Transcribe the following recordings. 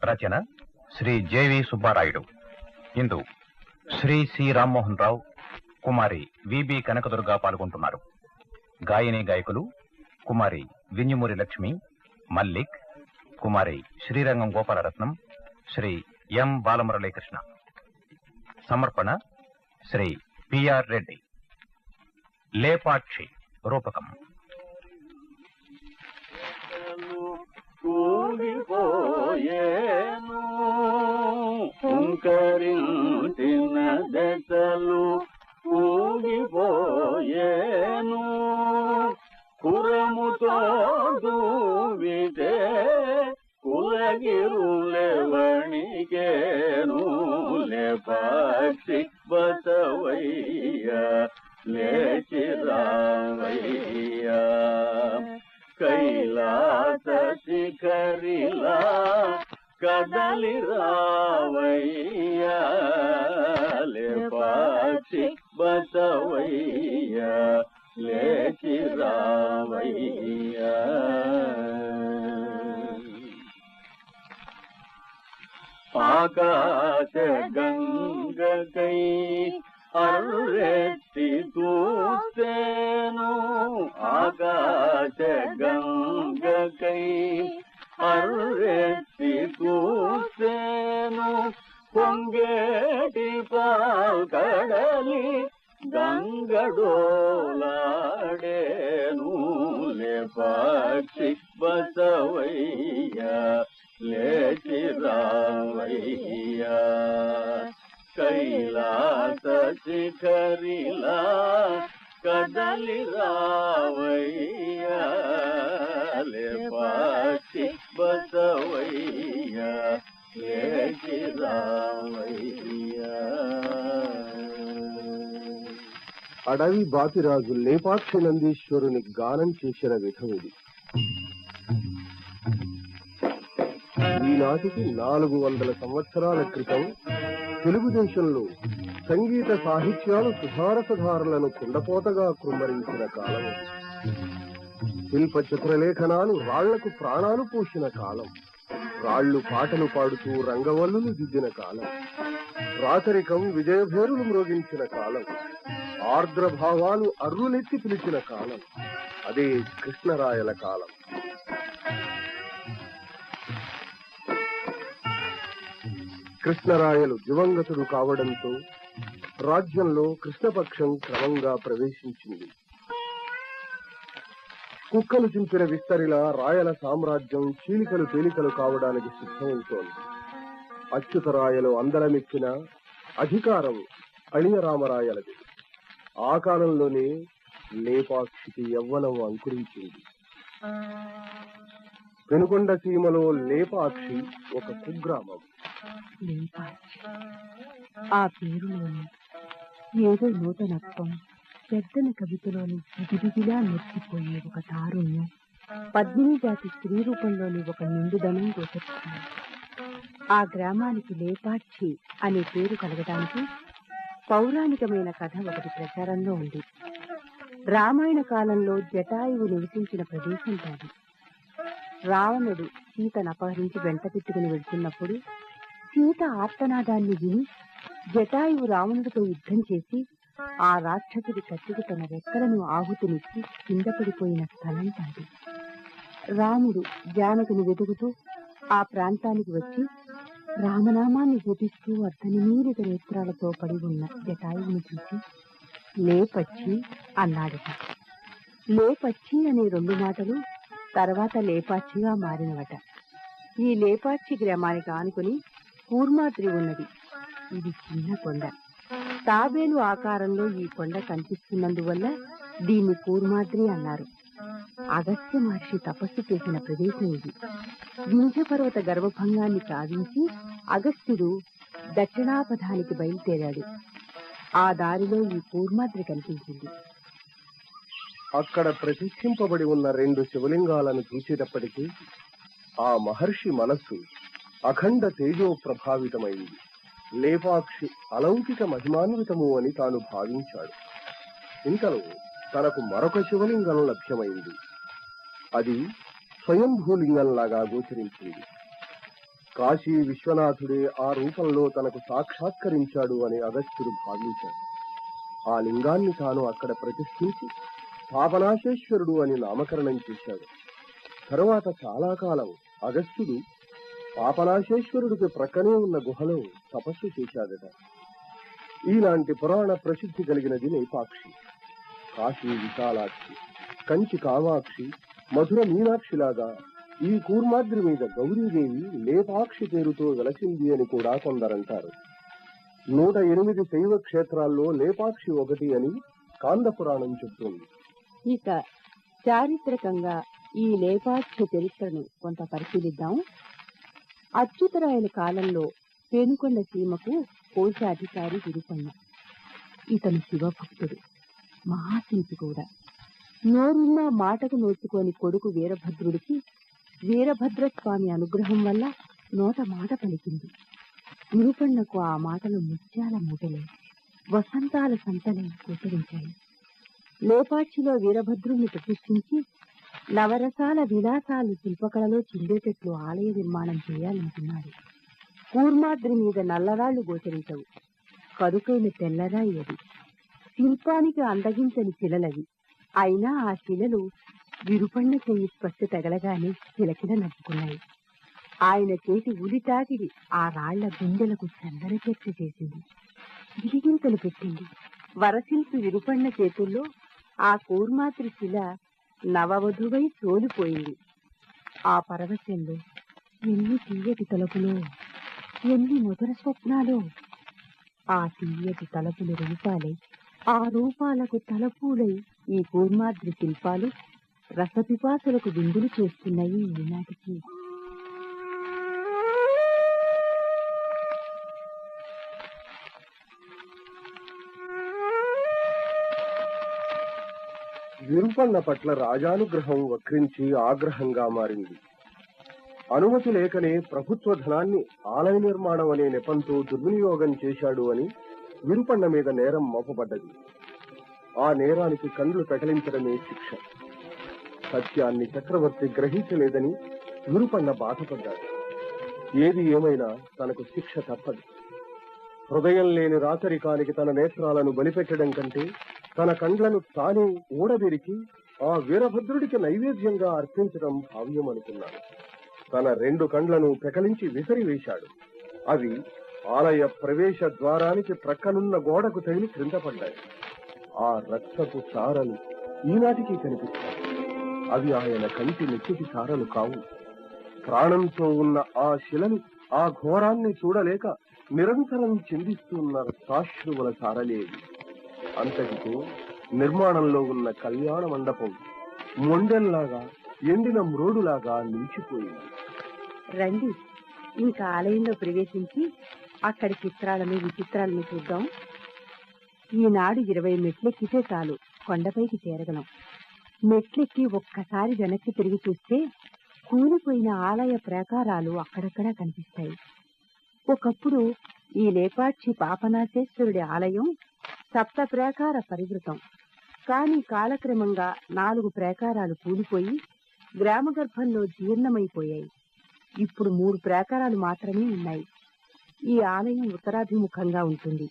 రచన Shri JV Subbarayudu. ఇందు Shri C Rammohan Rao, కుమారి VB Kanakadurga పాల్గొంటున్నారు. గాయని గాయకులు కుమారి వింజమూరి లక్ష్మి, మల్లిక్, కుమారి శ్రీరంగం గోపాలరత్నం, శ్రీ ఎం బాలమురళీకృష్ణ. సమర్పణ శ్రీ పిఆర్ రెడ్డి. లేపాక్షి రూపకం. కుంకరించిన దశలు ఊగిపోయేను, కురముతో దూవితే కులగిరులెవణికేను. లేపాక్షి బసవయ్య లేచి రావయ్య, కైలాస శిఖరిలా కదలి రావయ్య. లేపాక్షి బసవయ్య లేచి రావయ్య. ఆకాశ గంగకై అర్రెత్తి చూస్తేను, ఆకాశ గంగకై అర్రెత్తి చూస్తేను, పొంగేటి పాల్కడలి గంగడోలాడేను. లేపాక్షి బసవయ్య లేచి రావయ్య, కైలాస శిఖరిలా కదలి రావయ్య. లేపాక్షి బసవయ్య లేచి రావయ్య. అడవి బాపిరాజు లేపాక్షి నందీశ్వరుని గానం చేసిన విధం ఇది. ఈనాటికి 400 సంవత్సరాల క్రితం తెలుగుదేశంలో సంగీత సాహిత్యాలు సుధారసధారులను కుండపోతగా కృమ్మరించిన కాలం. శిల్ప చిత్రలేఖనాలు రాళ్లకు ప్రాణాలు పోసిన కాలం. రాళ్లు పాటలు పాడుతూ రంగవల్లులు దిద్దిన కాలం. రాచరికం విజయభేరులు మ్రోగించిన కాలం. ఆర్ద్రభావాలు అర్రులెత్తి పిలిచిన కాలం. అదే కృష్ణరాయల కాలం. కృష్ణరాయలు దివంగతుడు కావడంతో రాజ్యంలో కృష్ణపక్షం క్రమంగా ప్రవేశించింది. కుక్కలు చింపిన విస్తరిలా రాయల సామ్రాజ్యం చీలికలు తేలికలు కావడానికి సిద్ధమవుతోంది. అచ్యుతరాయలు అందరమెక్కిన అధికారం అళియరామరాయలది. ఆ కాలంలోనే లేపాక్షికి యవ్వనం అంకురించింది. పెనుకొండ సీమలో లేపాక్షి ఒక కుగ్రామం. ఆ పేరులోని ఏదో నూతనత్వం, పెద్దన కవితలోని దిగిదిగిలా మెచ్చిపోయే ఒక తారుణ్యం, పద్మిని జాతి స్త్రీ రూపంలోని ఒక నిండుదనం గోచరిస్తుంది. ఆ గ్రామానికి లేపాక్షి అనే పేరు కలగడానికి పౌరాణికమైన కథ ఒకటి ప్రచారంలో ఉంది. రామాయణ కాలంలో జటాయువు నివసించిన ప్రదేశం కాదు. రావణుడు సీతను అపహరించి వెంట పెట్టుకుని వెళ్తున్నప్పుడు సీత ఆర్తనాదాన్ని విని జటాయువు రావణుడితో యుద్ధం చేసి ఆ రాక్షసుడి కత్తికి తన రెక్కలను ఆహుతినిచ్చి కింద పడిపోయిన స్థలం కాదు. రాముడు జానకుని వెతుకుతూ ఆ ప్రాంతానికి వచ్చి రామనామాన్ని జపిస్తూ అర్ధనిమీలిత నేత్రాలతో పడి ఉన్న జటాయువుని చూసి లేపచ్చి అన్నాడట. లేపచ్చి అనే 2 మాటలు తర్వాత లేపాక్షిగా మారినవట. ఈ లేపాక్షి గ్రామానికి ఆనుకుని కూర్మాద్రి ఉన్నది. ఇది చిన్న కొండ. తాబేలు ఆకారంలో ఈ కొండ కనిపిస్తున్నందువల్ల దీన్ని కూర్మాద్రి అన్నారు. అగస్త్య మహర్షి తపస్సు చేసిన ప్రదేశం ఇది. వింధ్యపర్వత గర్భభంగాన్ని సాధించి అగస్త్యుడు దక్షిణాపథానికి బయలుదేరాడు. ఆ దారిలో ఈ కూర్మాద్రి కనిపించింది. అక్కడ ప్రతిష్ఠింపబడి ఉన్న 2 శివలింగాలను చూసేటప్పటికీ ఆ మహర్షి మనస్సు అఖండ తేజో ప్రభావితమైంది. లేపాక్షి అలౌకిక మహిమాన్వితము అని తాను భావించాడు. ఇంతలో తనకు మరొక శివలింగం లభ్యమైంది. అది స్వయంభూలింగంలాగా గోచరించింది. కాశీ విశ్వనాథుడే ఆ రూపంలో తనకు సాక్షాత్కరించాడు అని అగస్త్యుడు భావించాడు. ఆ లింగాన్ని తాను అక్కడ ప్రతిష్ఠించి పాపనాశేశ్వరుడు అని నామకరణం చేశాడు. తరువాత చాలా కాలం అగస్త్యుడు పాపనాశేశ్వరుడికి ప్రక్కనే ఉన్న గుహలో తపస్సు చేశాడట. ఇలాంటి పురాణ ప్రసిద్ధి కలిగినది లేపాక్షి. కాశీ విశాలాక్షి, కంచి కామాక్షి, మధుర మీనాక్షిలాగా ఈ కూర్మాద్రి మీద గౌరీదేవి లేపాక్షి పేరుతో వెలసింది అని కూడా కొందరంటారు. 108 శైవ క్షేత్రాల్లో లేపాక్షి ఒకటి అని కాంద పురాణం చెబుతోంది. ఇక చారిత్రకంగా ఈ లేపాక్షి చరిత్రను కొంత పరిశీలిద్దాం. అచ్యుతరాయల కాలంలో పేనుకొండ సీమకు కోశాధికారి విరుపన్న. ఇతను శివభక్తుడు, మహాశిల్పి కూడా. నోరున్న మాటకు నోచుకోని కొడుకు వీరభద్రుడికి వీరభద్రస్వామి అనుగ్రహం వల్ల నోట మాట పలికింది. విరుపన్నకు ఆ మాటలు ముత్యాల మూటలే, వసంతాల సంతలే గోచరించాయి. లేపాక్షిలో వీరభద్రుణ్ణి ప్రతిష్ఠించి నవరసాల విలాసాలు శిల్పకళలో చిందేటట్లు ఆలయ నిర్మాణం చేయాలనుకున్నాడు. కూర్మాద్రి మీద నల్లరాళ్లు గోచరించవు, కరుకైన తెల్లరాయి అది. శిల్పానికి అందగించని శిలలవి. అయినా ఆ శిలలు విరుపన్న చెయ్యి స్పర్శ తగలగానే కిలకిల నవ్వుకున్నాయి. ఆయన చేతి ఉలిటాకిడి ఆ రాళ్ల గుండెలకు చందన చర్చ చేసింది, గిరిగింతలు పెట్టింది. వరశిల్పి విరుపన్న చేతుల్లో ఆ కూర్మాద్రి శిల నవవధువై తోలిపోయింది. ఆ పరవశంలో ఎన్ని తీయటి తలుపులో, ఎన్ని మధుర స్వప్నాలో. ఆ తీయటి తలుపులు రూపాలై, ఆ రూపాలకు తలపూలై ఈ కూర్మాద్రి శిల్పాలు రసపిపాసులకు విందులు చేస్తున్నాయి ఈనాటికి. విరుపన్న పట్ల రాజానుగ్రహం వక్రించి ఆగ్రహంగా మారింది. అనుమతి లేకనే ప్రభుత్వ ధనాన్ని ఆలయ నిర్మాణం అనే నెపంతో దుర్వినియోగం చేశాడు అని విరుపన్న మీద నేరం మోపబడ్డది. ఆ నేరానికి కండ్లు పెకలించడమే శిక్ష. సత్యాన్ని చక్రవర్తి గ్రహించలేదని విరుపన్న బాధపడ్డాడు. ఏది ఏమైనా తనకు శిక్ష తప్పదు. హృదయం లేని రాచరికానికి తన నేత్రాలను బలిపెట్టడం కంటే తన కండ్లను తానే ఊడబెరికి ఆ వీరభద్రుడికి నైవేద్యంగా అర్పించడం భావ్యమనుకున్నాడు. తన 2 కండ్లను పెకలించి విసిరివేశాడు. అవి ఆలయ ప్రవేశ ద్వారానికి ప్రక్కనున్న గోడకు తగిలి క్రింద పడ్డాయి. ఆ రక్తపు చారలు ఈనాటికి కనిపిస్తాయి. అవి ఆయన కంటి నెత్తిటి చారలు కావు. ప్రాణంతో ఉన్న ఆ శిలను, ఆ ఘోరాన్ని చూడలేక నిరంతరం చిందిస్తున్న సాశ్రువుల చారలేవి. అంతటితో నిర్మాణంలో ఉన్న కళ్యాణ మండపం మొండెల్లాగా, ఎండిన మ్రోడులాగా నిలిచిపోయింది. రండి, ఇంకా ఆలయంలో ప్రవేశించి అక్కడి చిత్రాలను విచిత్రాలను చూద్దాం. ఈనాడు 20 మెట్లెక్కితే చాలు కొండపైకి చేరగలం. మెట్లెక్కి ఒక్కసారి వెనక్కి తిరిగి చూస్తే కూలిపోయిన ఆలయ ప్రాకారాలు అక్కడక్కడా కనిపిస్తాయి. ఒకప్పుడు ఈ లేపాక్షి పాపనాశేశ్వరుడి ఆలయం 7 ప్రాకార పరివృతం. కాని కాలక్రమంగా 4 ప్రాకారాలు కూలిపోయి గ్రామగర్భంలో జీర్ణమైపోయాయి. ఇప్పుడు 3 ప్రాకారాలు మాత్రమే ఉన్నాయి. ఈ ఆలయం ఉత్తరాభిముఖంగా ఉంటుంది.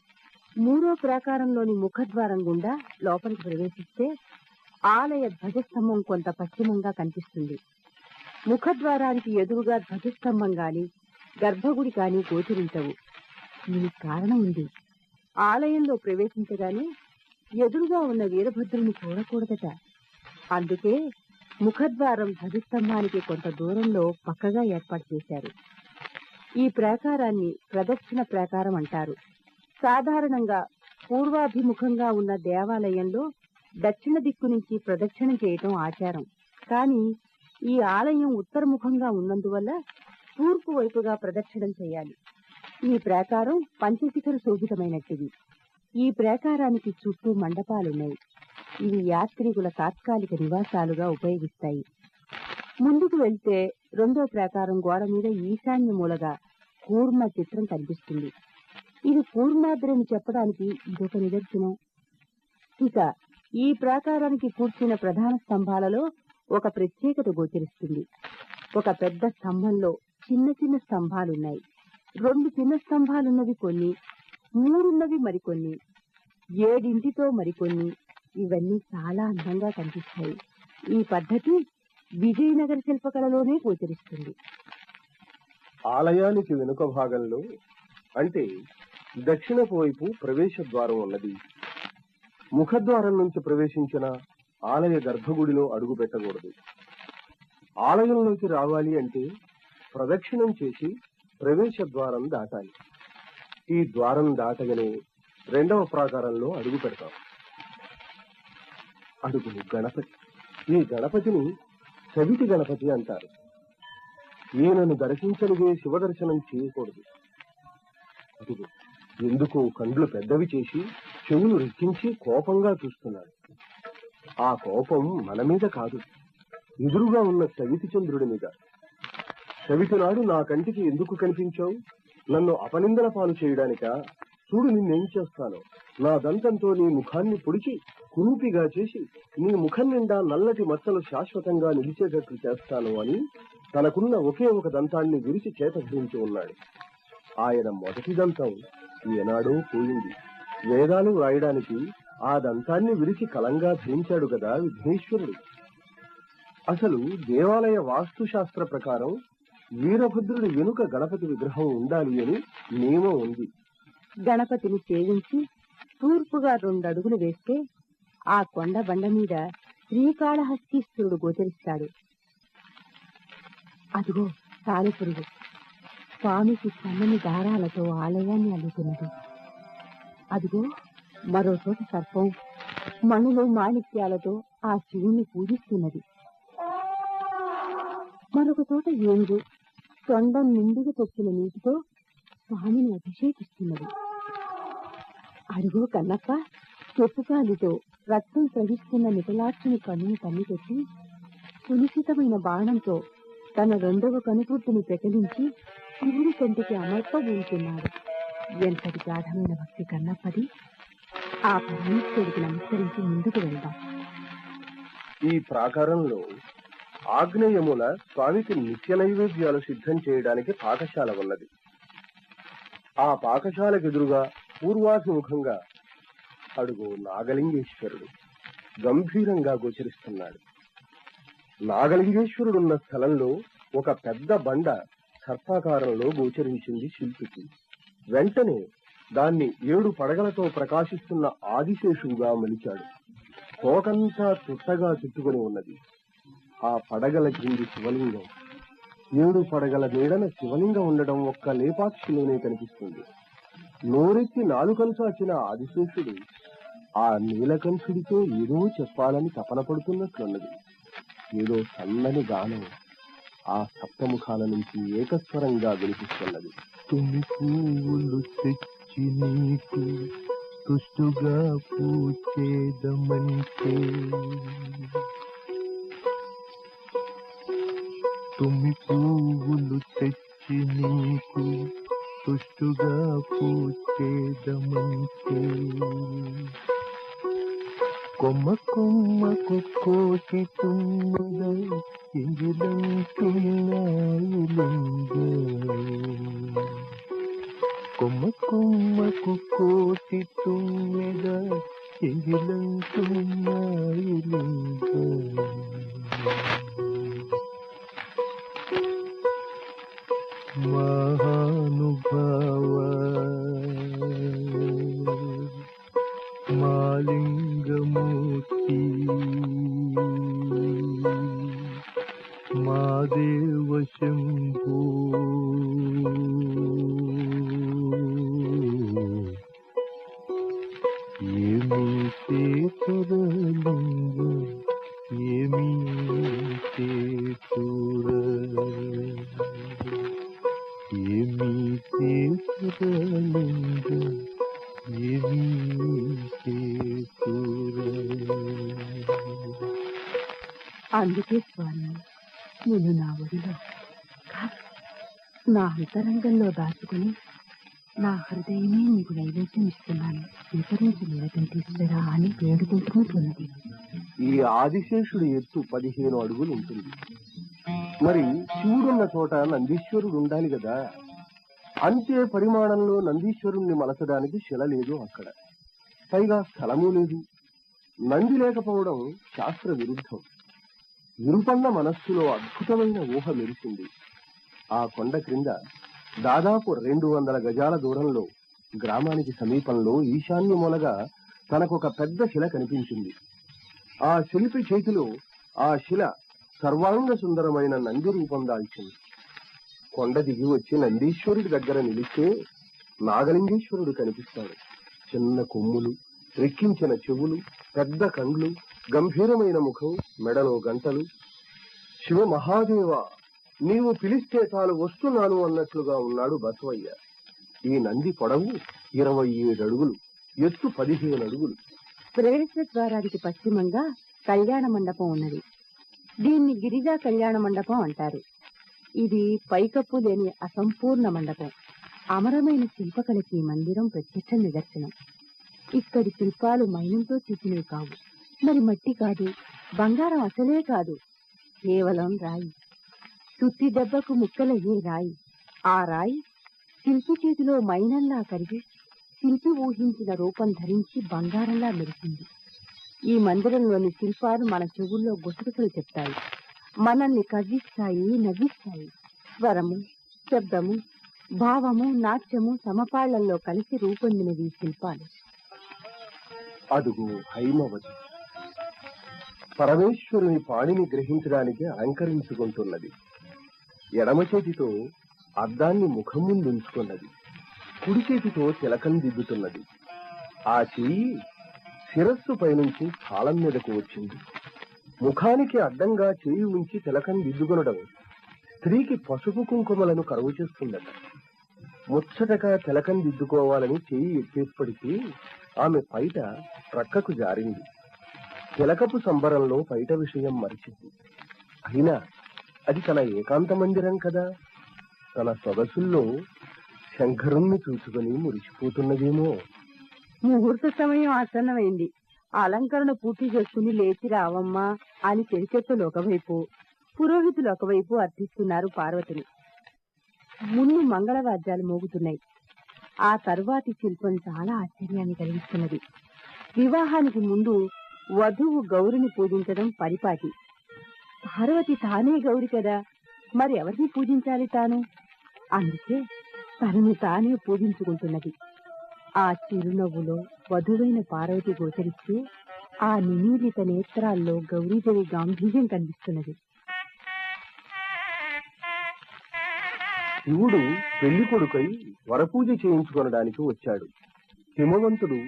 3వ ప్రాకారంలోని ముఖద్వారం గుండా లోపలికి ప్రవేశిస్తే ఆలయ ధ్వజస్తంభం కొంత పశ్చిమంగా కనిపిస్తుంది. ముఖద్వారానికి ఎదురుగా ధ్వజస్తంభం గాని గర్భగుడి కాని గోచరించవు. దీనికి కారణం ఉంది. ఆలయంలో ప్రవేశించగానే ఎదురుగా ఉన్న వీరభద్రుని చూడకూడదట. అందుకే ముఖద్వారం ధ్వజస్తంభానికి కొంత దూరంలో పక్కగా ఏర్పాటు చేశారు. ఈ ప్రాకారాన్ని ప్రదక్షిణ ప్రాకారం అంటారు. సాధారణంగా పూర్వాభిముఖంగా ఉన్న దేవాలయంలో దక్షిణ దిక్కు నుంచి ప్రదక్షిణం చేయటం ఆచారం. కానీ ఈ ఆలయం ఉత్తరముఖంగా ఉన్నందువల్ల తూర్పు వైపుగా ప్రదక్షిణం చేయాలి. ఈ ప్రాకారం పంచశిఖర శోభితమైనట్టిది. ఈ ప్రాకారానికి చుట్టూ మండపాలున్నాయి. ఇవి యాత్రికుల తాత్కాలిక నివాసాలుగా ఉపయోగిస్తాయి. ముందుకు వెళ్తే 2వ ప్రాకారం గోడ మీద ఈశాన్య మూలగా కూర్మ చిత్రం కనిపిస్తుంది. ఇది కూర్మాద్రి అని చెప్పడానికి ఇదొక నిదర్శనం. ఇక ఈ ప్రాకారానికి కూర్చున్న ప్రధాన స్తంభాలలో ఒక ప్రత్యేకత గోచరిస్తుంది. ఒక పెద్ద స్తంభంలో చిన్న చిన్న స్తంభాలున్నాయి. 2 చిన్న స్తంభాలున్నవి కొన్ని, 3 మరికొన్ని, 7 మరికొన్ని. ఇవన్నీ చాలా అందంగా కనిపిస్తాయి. ఈ పద్ధతి విజయనగర శిల్పకళలోనే గోచరిస్తుంది. ఆలయానికి వెనుక భాగంలో అంటే దక్షిణపు వైపు ప్రవేశ ద్వారం ఉన్నది. ముఖద్వారం నుంచి ప్రవేశించిన ఆలయ గర్భగుడిలో అడుగు పెట్టకూడదు. ఆలయంలోకి రావాలి అంటే ప్రదక్షిణం చేసి ప్రవేశ ద్వారం దాటాలి. ఈ ద్వారం దాటగానే 2వ ప్రాకారంలో అడుగు పెడతాం. అడుగులు గణపతి. ఈ గణపతిని చవితి గణపతి అంటారు. ఈయనను దర్శించనిదే శివ దర్శనం చేయకూడదు. అడుగు ఎందుకో కండ్లు పెద్దవి చేసి చెవులు రెక్కించి కోపంగా చూస్తున్నాడు. ఆ కోపం మన మీద కాదు, ఎదురుగా ఉన్న చవితి చంద్రుడి మీద. చవితి నాడు నా కంటికి ఎందుకు కనిపించావు? నన్ను అపనిందల పాలు చేయడానికా? చూడు నిన్నేం చేస్తాను. నా దంతంతో నీ ముఖాన్ని పొడిచి కురూపిగా చేసి నీ ముఖం నిండా నల్లటి మచ్చలు శాశ్వతంగా నిలిచేటట్లు చేస్తాను అని తనకున్న ఒకే ఒక దంతాన్ని విరిచి చేతగ్రించి ఉన్నాడు. ఆయన మొదటి దంతం ఏనాడో పోయింది. వేదాలు రాయడానికి ఆ దంతాన్ని విరిచి కలంగా ధరించాడు కదా విఘ్నేశ్వరుడు. అసలు దేవాలయ వాస్తుశాస్త్ర ప్రకారం వీరభద్రుడి వెనుక గణపతి విగ్రహం ఉండాలి అని నియమం ఉంది. గణపతిని సేవించి తూర్పుగా 2 అడుగులు వేస్తే ఆ కొండ బండ మీద శ్రీకాళహస్తీశ్వరుడు గోచరిస్తాడు. అదిగో సాలెపురుగు స్వామికి సన్నని దారాలతో ఆలయాన్ని అల్లుతున్నది. అదిగో మరో చోట సర్పం మణులు మాణిక్యాలతో ఆ శివుని పూజిస్తున్నది. మరొక చోట ఏనుగు తొండం నిండుగా తెచ్చిన నీటితో స్వామిని అభిషేకిస్తున్నది. అడుగు కన్నప్ప చెప్పుకాలితో రక్తం ప్రవహిస్తున్న నిటలాక్షిని కన్నును తన్నిపెట్టి సునిశ్చితమైన బాణంతో తన 2వ కనుపుట్టుని పెకలించి శివుడి కంటికి అమర్పబోతున్నాడు. ఎంతటి గాఢమైన భక్తి కన్నప్పది. ఆ పరమేశ్వరుడికి నమస్కరించి ముందుకు వెళ్దాం. ఈ ప్రాకారంలో ఆగ్నేయముల స్వామికి నిత్య నైవేద్యాలు సిద్ధం చేయడానికి పాకశాల ఉన్నది. ఆ పాకశాలకు ఎదురుగా పూర్వాభిముఖంగా అడుగు నాగలింగేశ్వరుడు గంభీరంగా గోచరిస్తున్నాడు. నాగలింగేశ్వరుడున్న స్థలంలో ఒక పెద్ద బండ సర్పాకారంలో గోచరించింది శిల్పికి. వెంటనే దాన్ని 7 పడగలతో ప్రకాశిస్తున్న ఆదిశేషువుగా మలిచాడు. కోకంతా చుట్టగా చుట్టుకుని ఉన్నది. ఆ పడగల క్రింది శివలింగం. 7 పడగల నీడన శివలింగం ఉండడం ఒక్క లేపాక్షిలోనే కనిపిస్తుంది. నోరెత్తి నాలుకలు చాచిన ఆదిశేషుడు ఆ నీలకంఠుడితో ఏదో చెప్పాలని తపన పడుతున్నట్లున్నది. ఏదో సన్నని గానం ఆ సప్తముఖాల నుంచి ఏకస్వరంగా వినిపిస్తున్నది. తుమి పువ్వులు తెచ్చి నీకు తుష్టుగా పూచేదమంటే, తుమి పువ్వులు తెచ్చి నీకు తుష్టుగా పూచేదమంటే, కొమ్మ కొమ్మకు కోటి తుమ్ముద ఇంగిలంటున్నాయిలింగ, కొమ్మ కొమ్మకు కోటి తుమ్మెద ఇంగిలంటున్నాయిలింగ. మహానుభావ మాలింగమూర్తి మాదేవ శంభో, ఏమీ చేతురలింగ ఏమీ చేతుర, ఏమీ చేతురలింగ ఏమీ చేతుర. అందుకే స్వామి నేను నా ఒడిలో నా అంతరంగంలో దాచుకుని నా హృదయమే నీకు నైవేద్యం ఇస్తున్నాను, స్వీకరించి నిరకంఠీశ్వరా అని వేడుకుంటున్నట్లున్నది. ఈ ఆదిశేషుడి ఎత్తు 15 అడుగులు ఉంటుంది. మరి శివుడున్న చోట నందీశ్వరుడు ఉండాలి కదా. అంతే పరిమాణంలో నందీశ్వరుణ్ణి మలచడానికి శిల లేదు అక్కడ. పైగా స్థలమూ లేదు. నంది లేకపోవడం శాస్త్ర విరుద్ధం. విరుపన్న మనస్సులో అద్భుతమైన ఊహ మెరిసింది. ఆ కొండ క్రింద దాదాపు 200 గజాల దూరంలో గ్రామానికి సమీపంలో ఈశాన్య మూలగా తనకొక పెద్ద శిల కనిపించింది. ఆ శిల్పి చేతిలో ఆ శిల సర్వాంగ సుందరమైన నంది రూపం దాల్చింది. కొండ దిగి వచ్చి నందీశ్వరుడి దగ్గర నిలిస్తే నాగలింగేశ్వరుడు కనిపిస్తాడు. చిన్న కొమ్ములు, రెక్కించిన చెవులు, పెద్ద కండ్లు, గంభీరమైన ముఖం, మెడలో గంటలు. శివ మహాదేవ, నీవు పిలిస్తే తాను వస్తున్నాను అన్నట్లుగా ఉన్నాడు బసవయ్య. ఈ నంది పొడవు 27 అడుగులు, ఎత్తు 15 అడుగులు. ప్రవేశ ద్వారానికి పశ్చిమంగా కళ్యాణ మండపం ఉన్నది. దీన్ని గిరిజా కళ్యాణ మండపం అంటారు. ఇది పైకప్పు లేని అసంపూర్ణ మండపం. అమరమైన శిల్పకళకి ఈ మందిరం ప్రత్యక్ష నిదర్శనం. ఇక్కడి శిల్పాలు మైనంతో చెక్కినవి కావు, మరి మట్టి కాదు, బంగారం అసలే కాదు, కేవలం రాయి. సుత్తి దెబ్బకు ముక్కలయ్యే రాయి. ఆ రాయి శిల్పి చేతిలో మైనంలా కరిగి శిల్పి ఊహించిన రూపం ధరించి బంగారంలా మెరిసింది. ఈ మందిరంలోని శిల్పాలు మన చెవుల్లో గుసగుసలు చెప్తాయి, మనల్ని కవ్విస్తాయి, నవ్విస్తాయి. స్వరము, శబ్దము, భావము, నాట్యము సమపాళ్లలో కలిసి రూపొందినవి ఈ శిల్పాలు. అదుగు హైమవతి పరమేశ్వరుని పాణిని గ్రహించడానికి అలంకరించుకుంటున్నది. ఎడమ చేతితో అద్దాన్ని ముఖం ముందుంచుకున్నది. కుడి చేతితో తిలకం దిద్దుతున్నది. ఆ చెయ్యి శిరస్సు పైనుంచి కాలం మీదకు వచ్చింది. ముఖానికి అడ్డంగా చేయి ఉంచి తిలకం దిద్దుకొనడం స్త్రీకి పసుపు కుంకుమలను కరువు చేస్తుందట. ముచ్చటగా తిలకం దిద్దుకోవాలని చేయి ఎత్తేప్పటికీ ఆమె పైట ప్రక్కకు జారింది. తిలకపు సంబరంలో పైట విషయం మరిచింది. అయినా అది తన ఏకాంత మందిరం కదా. తన సొగసుల్లో శంకరుణ్ణి చూసుకుని మురిసిపోతున్నదేమో. ముహూర్త సమయం ఆసన్నమైంది. అలంకరణ పూర్తి చేసుకుని లేచి రావమ్మా అని చెరిచెత్తలు ఒకవైపు, పురోహితులు ఒకవైపు అర్థిస్తున్నారు పార్వతిని. ముందు మంగళవాద్యాలు మోగుతున్నాయి. ఆ తరువాతి శిల్పం చాలా ఆశ్చర్యాన్ని కలిగిస్తున్నది. వివాహానికి ముందు వధువు గౌరిని పూజించడం పరిపాటి. పార్వతి తానే గౌరి కదా, మరి ఎవరిని పూజించాలి తాను? అందుకే తనను తానే పూజించుకుంటున్నది. ఆ చిరునవ్వులో వధువైన పార్వతి గోచరిస్తే ఆ నిమీలిత నేత్రాల్లో గౌరీదేవి గాంభీర్యం కనిపిస్తున్నది. శివుడు పెళ్లి కొడుకై వరపూజ చేయించుకొనడానికి వచ్చాడు. హిమవంతుడు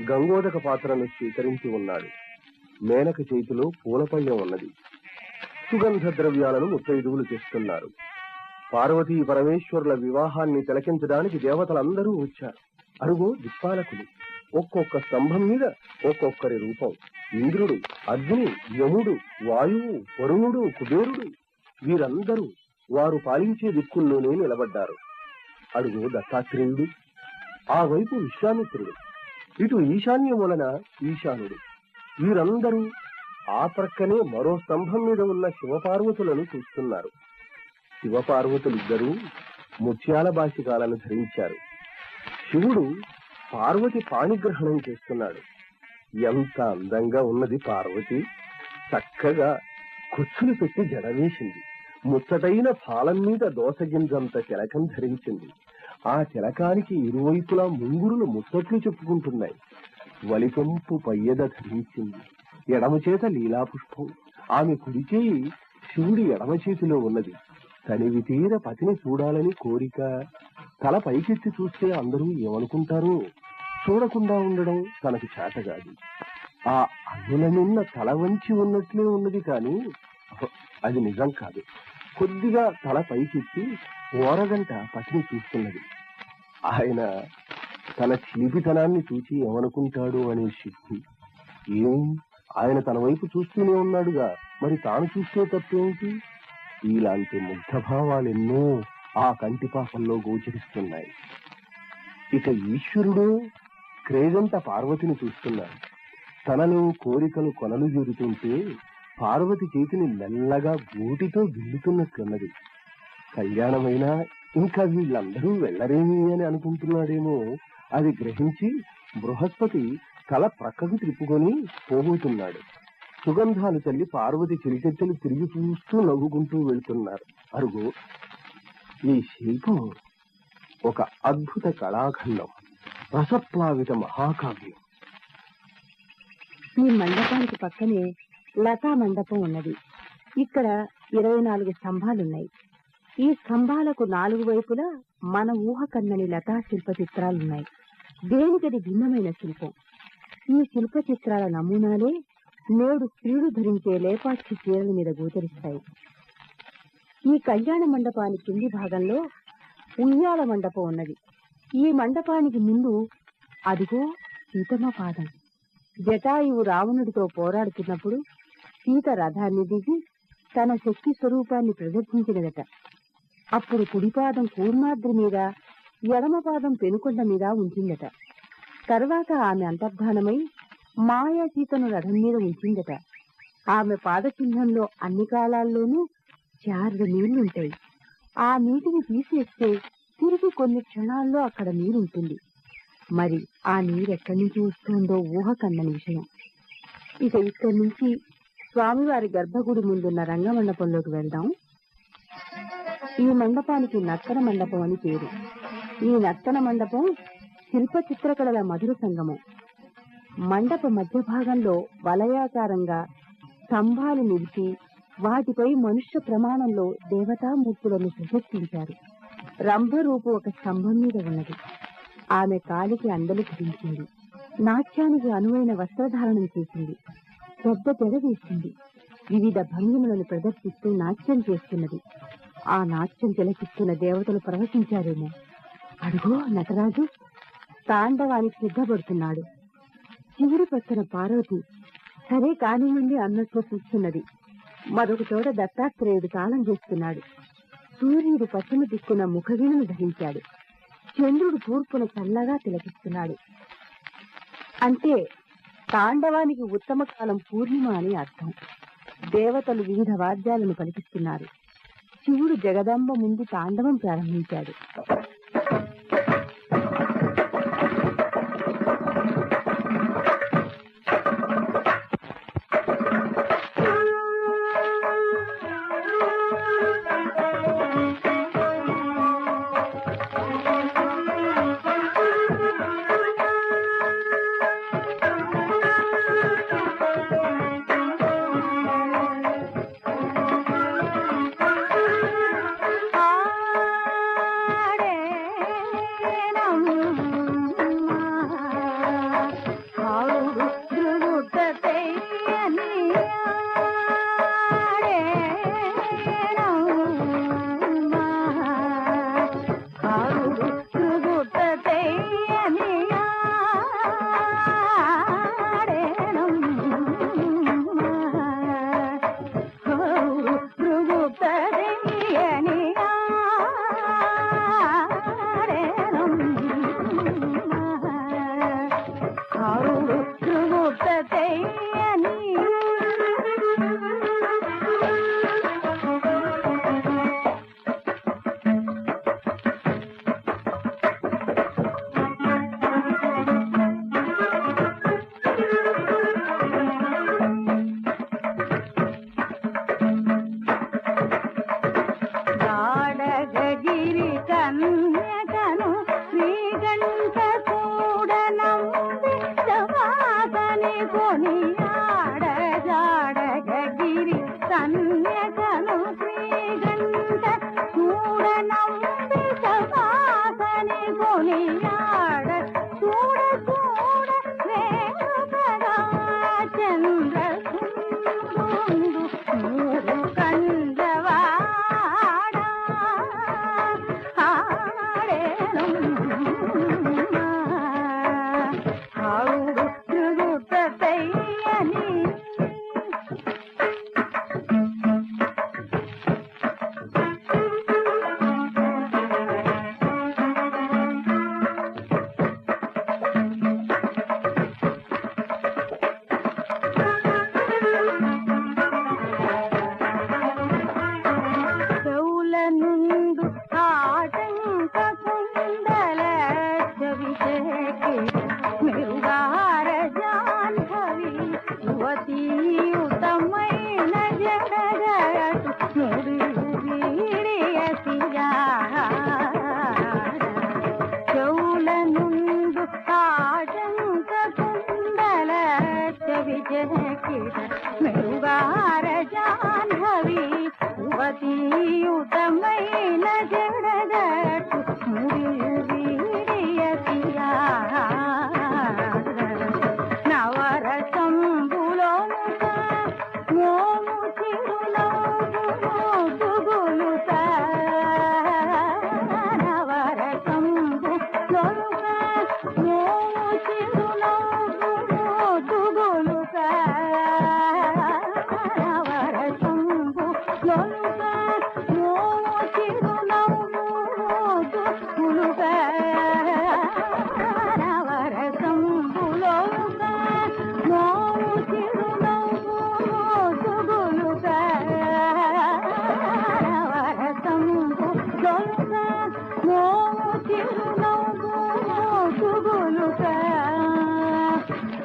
గంగోదక పాత్రను స్వీకరించి ఉన్నాడు. మేనక చేతిలో పూలపయ్యం ఉన్నది. సుగంధ ద్రవ్యాలను ముత్తైదువులు చేస్తున్నారు. పార్వతీ పరమేశ్వరుల వివాహాన్ని తిలకించడానికి దేవతలందరూ వచ్చారు. అరుగో దిక్పాలకులు. ఒక్కొక్క స్తంభం మీద ఒక్కొక్కరి రూపం. ఇంద్రుడు, అగ్ని, యముడు, వాయువు, వరుణుడు, కుబేరుడు, వీరందరూ వారు పాలించే దిక్కుల్లోనే నిలబడ్డారు. అడుగు దత్తాత్రేయుడు, ఆ వైపు విశ్వామిత్రుడు, ఇటు ఈశాన్యములన ఈశానుడు. వీరందరూ ఆ ప్రక్కనే మరో స్తంభం మీద ఉన్న శివపార్వతులను చూస్తున్నారు. శివపార్వతులిద్దరూ ముత్యాల బాసికాలను ధరించారు. శివుడు పార్వతి పాణిగ్రహణం చేస్తున్నాడు. ఎంత అందంగా ఉన్నది పార్వతి! చక్కగా కుచ్చులు పెట్టి జడవేసింది. ముచ్చటైన పాలం మీద దోసగింజంత తిలకం ధరించింది. ఆ తిలకానికి ఇరువైపులా ముంగురులు ముచ్చట్లు చెప్పుకుంటున్నాయి. వలిపంపు పయ్యద ధరించింది. ఎడమ చేత లీలాపుష్పం. ఆమె కుడి చేయి శివుడి ఎడమ చేతిలో ఉన్నది. తనివి తీర పతిని చూడాలని కోరిక. తల పైకెత్తి చూస్తే అందరూ ఏమనుకుంటారో. చూడకుండా ఉండడం తనకు చేతగాదు. ఆ అన్నుల నిన్న తల వంచి ఉన్నట్లే ఉన్నది, కానీ అది నిజం కాదు. కొద్దిగా తల పైకెత్తి ఓరగంట పతిని చూస్తున్నది. ఆయన తన చిలిపితనాన్ని చూచి ఏమనుకుంటాడు అనే శక్తి. ఏం, ఆయన తన వైపు చూస్తూనే ఉన్నాడుగా, మరి తాను చూస్తే తప్పేమిటి? ఇలాంటి ముగ్ధభావాలెన్నో ఆ కంటిపాపంలో గోచరిస్తున్నాయి. ఇక ఈశ్వరుడు క్రేజంత పార్వతిని చూస్తున్నాడు. తనలో కోరికలు కొనలు జరుగుతుంటే పార్వతి చేతిని మెల్లగా గూటితో గిల్లుతున్నట్లున్నది. కళ్యాణమైనా ఇంకా వీళ్ళందరూ వెళ్ళరేమి అని అనుకుంటున్నాడేమో. అది గ్రహించి బృహస్పతి తల ప్రక్కకు తిప్పుకొని పోబోతున్నాడు. సుగంధాలు తల్లి పార్వతి చిలికెత్తలు తిరిగి చూస్తూ నవ్వుకుంటూ వెళ్తున్నారు. అరుగు, ఈ శిల్పం ఒక అద్భుత కళాఖండం, రసప్లావిత మహాకావ్యం. ఈ మండపానికి పక్కనే లతా మండపం ఉన్నది. ఇక్కడ 24 స్తంభాలున్నాయి. ఈ స్తంభాలకు 4 వైపులా మన ఊహ కన్నని లతా శిల్ప చిత్రాలున్నాయి. దేనికది భిన్నమైన శిల్పం. ఈ శిల్ప చిత్రాల నమూనాలే నేడు స్త్రీలు ధరించే లేపాక్షి చీరల మీద గోచరిస్తాయి. ఈ కళ్యాణ మండపాని కింది భాగంలో ఉయ్యాల మండపం ఉన్నది. ఈ మండపానికి ముందు అదిగో సీతమ్మ పాదం. జటాయువు రావణుడితో పోరాడుతున్నప్పుడు సీత రథాన్ని దిగి తన శక్తి స్వరూపాన్ని ప్రదర్శించినదట. అప్పుడు కుడిపాదం కూర్మాద్రి మీద, ఎడమ పాదం పెనుకొండ మీద ఉంచిందట. తర్వాత ఆమె అంతర్ధానమై మాయా సీతను రథం మీద ఉంచిందట. ఆమె పాదచిహ్నంలో అన్ని కాలాల్లోనూ 4 నీళ్లుంటాయి. ఆ నీటిని తీసేస్తే తిరిగి కొన్ని క్షణాల్లో అక్కడ నీరుంటుంది. మరి ఆ నీరెక్కడి నుంచి వస్తుందో ఊహ కన్నని విషయం. ఇక ఇక్కడి నుంచి స్వామివారి గర్భగుడి ముందున్న రంగమండపంలోకి వెళ్దాం. ఈ మండపానికి నర్తన మండపం అని పేరు. ఈ నర్తన మండపం శిల్ప చిత్రకళల మధుర సంగమం. మండప మధ్య భాగంలో వలయాకారంగా స్తంభాలు నిలిచి వాటిపై మనుష్య ప్రమాణంలో దేవతామూర్తులను ప్రదర్శించారు. రంభరూపు ఒక స్తంభం మీద ఉన్నది. ఆమె కాలికి అందలు ధరించింది. నాట్యానికి అనువైన వస్త్రధారణం చేసింది. పెద్ద జడ వేసింది. వివిధ భంగిమలను ప్రదర్శిస్తూ నాట్యం చేస్తున్నది. ఆ నాట్యం తిలకిస్తున్న దేవతలు ప్రవశించారేమో. అడుగో నటరాజు తాండవానికి సిద్ధపడుతున్నాడు. చివరి పక్కన పార్వతి సరే కానివ్వండి అన్నట్లు చూస్తున్నది. మరొక చోట దత్తాత్రేయుడు తాళం చేస్తున్నాడు. సూర్యుడు పశ్చిమ దిక్కున ముఖవీణను ధరించాడు. చంద్రుడు తూర్పున చల్లగా తిలకిస్తున్నాడు. అంటే తాండవానికి ఉత్తమ కాలం పూర్ణిమ అని అర్థం. దేవతలు వివిధ వాద్యాలను పలికిస్తున్నారు. శివుడు జగదంబ ముందు తాండవం ప్రారంభించాడు. మురియుతమైన జడగట్టు మురియు వీడియసిరా నవరసంబులోనుగా మోము చిరునవ్వును దుగులుతా నవరసంబులోనుగా మోము చిరునవ్వును దుగులుతా నవరసంబులోనుగా మోము చిరునవ్వును దుగులుతా నవరసంబులోనుగా మోము చిరునవ్వును దుగులుతా నవరసంబులోనుగా మోము చిరునవ్వును దుగులుతా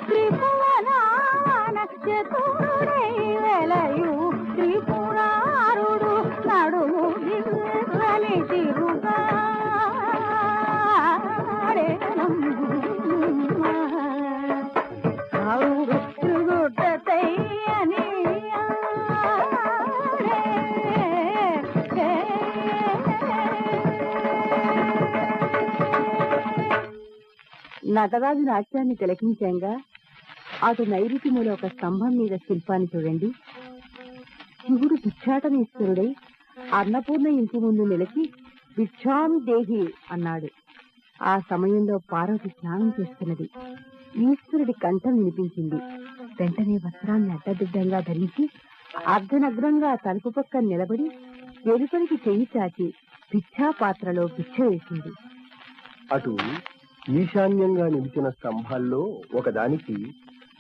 త్రిభువనాన చతురుడై వెలయు త్రిపురారుడు నడుము గిల్లని తిరుగా నటరాజు నాట్యాన్ని తిలకించాంగా అటు నైరుతి మూల ఒక స్తంభం మీద శిల్పాన్ని చూడండి. శివుడు భిక్షాటనేశ్వరుడై అన్నపూర్ణ ఇంటి ముందు నిలిచి భిక్షాం దేహి అన్నాడు. ఆ సమయంలో పార్వతి స్నానం చేస్తున్నది. ఈశ్వరుడి కంఠం వినిపించింది. వెంటనే వస్త్రాన్ని అడ్డదిడ్డంగా ధరించి అర్ధనగ్నంగా తలుపు పక్కన నిలబడి వెలుపలికి చెయ్యి చాచి భిక్షా పాత్రలో భిక్ష వేసింది. అటు ఈశాన్యంగా నిలిచిన స్తంభాల్లో ఒకదానికి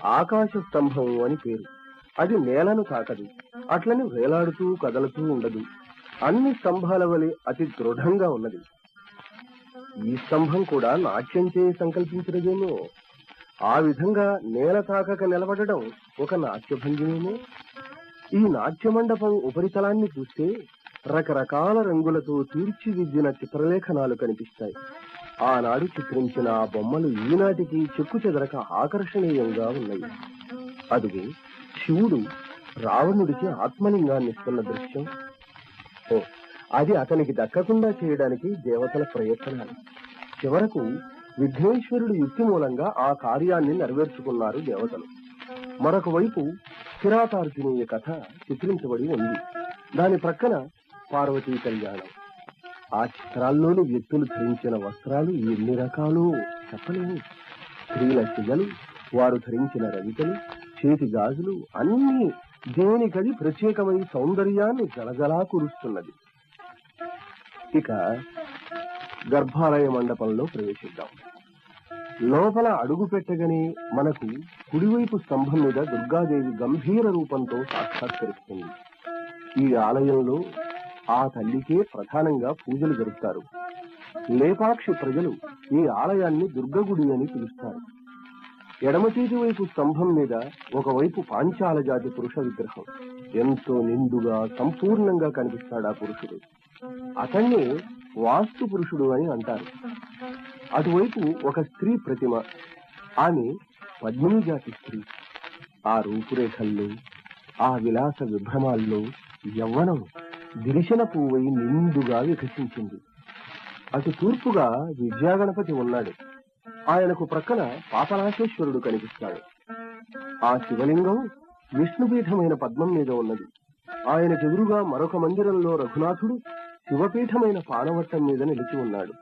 ఆకాశ స్తంభం అని పేరు. అది నేలను తాకదు, అట్లని వేలాడుతూ కదలుతూ ఉండదు. అన్ని స్తంభాల వలె అతి దృఢంగా ఉన్నది. ఈ స్తంభం కూడా నాట్యం చేసి సంకల్పించినదేమో. ఆ విధంగా నేల తాకక నిలబడడం ఒక నాట్యభంగిమేమో. ఈ నాట్య మండపం ఉపరితలాన్ని చూస్తే రకరకాల రంగులతో తీర్చిదిద్దిన చిత్రలేఖనాలు కనిపిస్తాయి. ఆనాడు చిత్రించిన ఆ బొమ్మలు ఈనాటికి చెక్కు చెదరక ఆకర్షణీయంగా ఉన్నాయి. అదుగే శివుడు రావణుడికి ఆత్మలింగాన్ని ఇస్తున్న దృశ్యం. అది అతనికి దక్కకుండా చేయడానికి దేవతల ప్రయత్నాలు. చివరకు విఘ్నేశ్వరుడి యుక్తి మూలంగా ఆ కార్యాన్ని నెరవేర్చుకున్నారు దేవతలు. మరొక వైపు కిరాతార్జునీయ కథ చిత్రించబడి ఉంది. దాని ప్రక్కన పార్వతీ కళ్యాణం. ఆ చిత్రాల్లోని వ్యక్తులు ధరించిన వస్త్రాలు ఎన్ని రకాలు చెప్పలేము. స్త్రీల సిగలు, వారు ధరించిన రవికలు, చేతి గాజులు అన్నీ దేనికది ప్రత్యేకమైన సౌందర్యాన్ని జలజలా కురుస్తున్నది. ఇక గర్భాలయ మండపంలో ప్రవేశిద్దాం. లోపల అడుగు పెట్టగానే మనకు కుడివైపు స్తంభం మీద దుర్గాదేవి గంభీర రూపంతో సాక్షాత్కరిస్తుంది. ఈ ఆలయంలో ఆ తల్లికే ప్రధానంగా పూజలు జరుపుతారు. లేపాక్షి ప్రజలు ఈ ఆలయాన్ని దుర్గగుడి అని పిలుస్తారు. ఎడమ చేతి వైపు స్తంభం మీద ఒకవైపు పాంచాల జాతి పురుష విగ్రహం. ఎంతో నిండుగా సంపూర్ణంగా కనిపిస్తాడు ఆ పురుషుడు. అతన్నే వాస్తు పురుషుడు అని అంటారు. అటువైపు ఒక స్త్రీ ప్రతిమ. ఆమె పద్మిని జాతి స్త్రీ. ఆ రూపురేఖల్లో, ఆ విలాస విభ్రమాల్లో యవ్వనం దిరిశన పువ్వై నిండుగా వికసించింది. అటు తూర్పుగా విద్యాగణపతి ఉన్నాడు. ఆయనకు ప్రక్కన పాపనాశేశ్వరుడు కనిపిస్తాడు. ఆ శివలింగం విష్ణుపీఠమైన పద్మం మీద ఉన్నది. ఆయనకెదురుగా మరొక మందిరంలో రఘునాథుడు శివపీఠమైన పానవట్టం మీద నిలిచి ఉన్నాడు.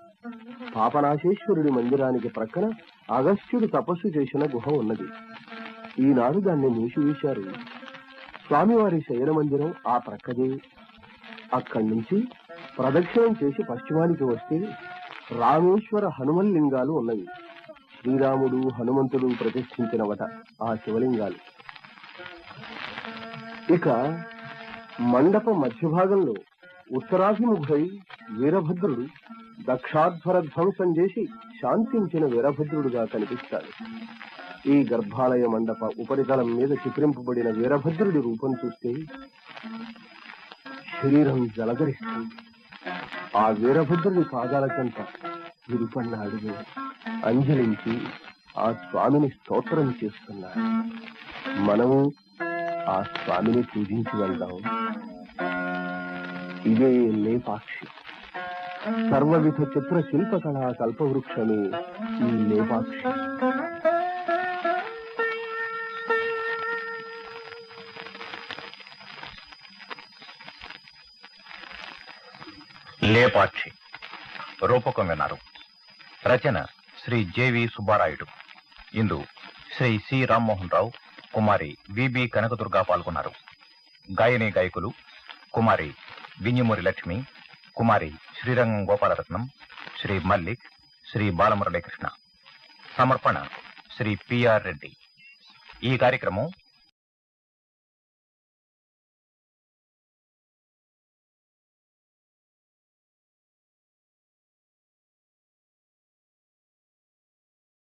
పాపనాశేశ్వరుడి మందిరానికి ప్రక్కన అగస్త్యుడు తపస్సు చేసిన గుహ ఉన్నది. ఈనాడు దాన్ని మూసివేశారు. స్వామివారి శయన మందిరం ఆ ప్రక్కదే. అక్కడి నుంచి ప్రదక్షిణం చేసి పశ్చిమానికి వస్తే రామేశ్వర హనుమన్ లింగాలు ఉన్నవి. శ్రీరాముడు హనుమంతుడు ప్రతిష్ఠించినవట ఆ శివలింగాలు. ఇక మండప మధ్య భాగంలో ఉత్తరాభిముఖుడై వీరభద్రుడు దక్షాధ్వర ధ్వంసం చేసి శాంతించిన వీరభద్రుడుగా కనిపిస్తాడు. ఈ గర్భాలయ మండప ఉపరితలం మీద చిత్రింపబడిన వీరభద్రుడి రూపం చూస్తే శరీరం జలధరిస్తుంది. ఆ వీరభద్రుడి పాదాల చెంత విరుపన్న అడుగు అంజలించి ఆ స్వామిని స్తోత్రం చేస్తున్నారు. మనము ఆ స్వామిని పూజించి వెళ్దాం. ఇదే లేపాక్షి. సర్వవిధ చిత్ర శిల్పకళా కల్పవృక్షమే ఈ లేపాక్షి. లేపాక్షి రూపకం విన్నారు. రచన శ్రీ జేవి సుబ్బారాయుడు. ఇందు శ్రీ సి రామ్మోహన్ రావు, కుమారి విబి కనకదుర్గ పాల్గొన్నారు. గాయని గాయకులు కుమారి వింజమూరి లక్ష్మి, కుమారి శ్రీరంగం గోపాలరత్నం, శ్రీ మల్లిక్, శ్రీ బాలమురళీకృష్ణ. సమర్పణ శ్రీ పిఆర్ రెడ్డి. ఈ కార్యక్రమం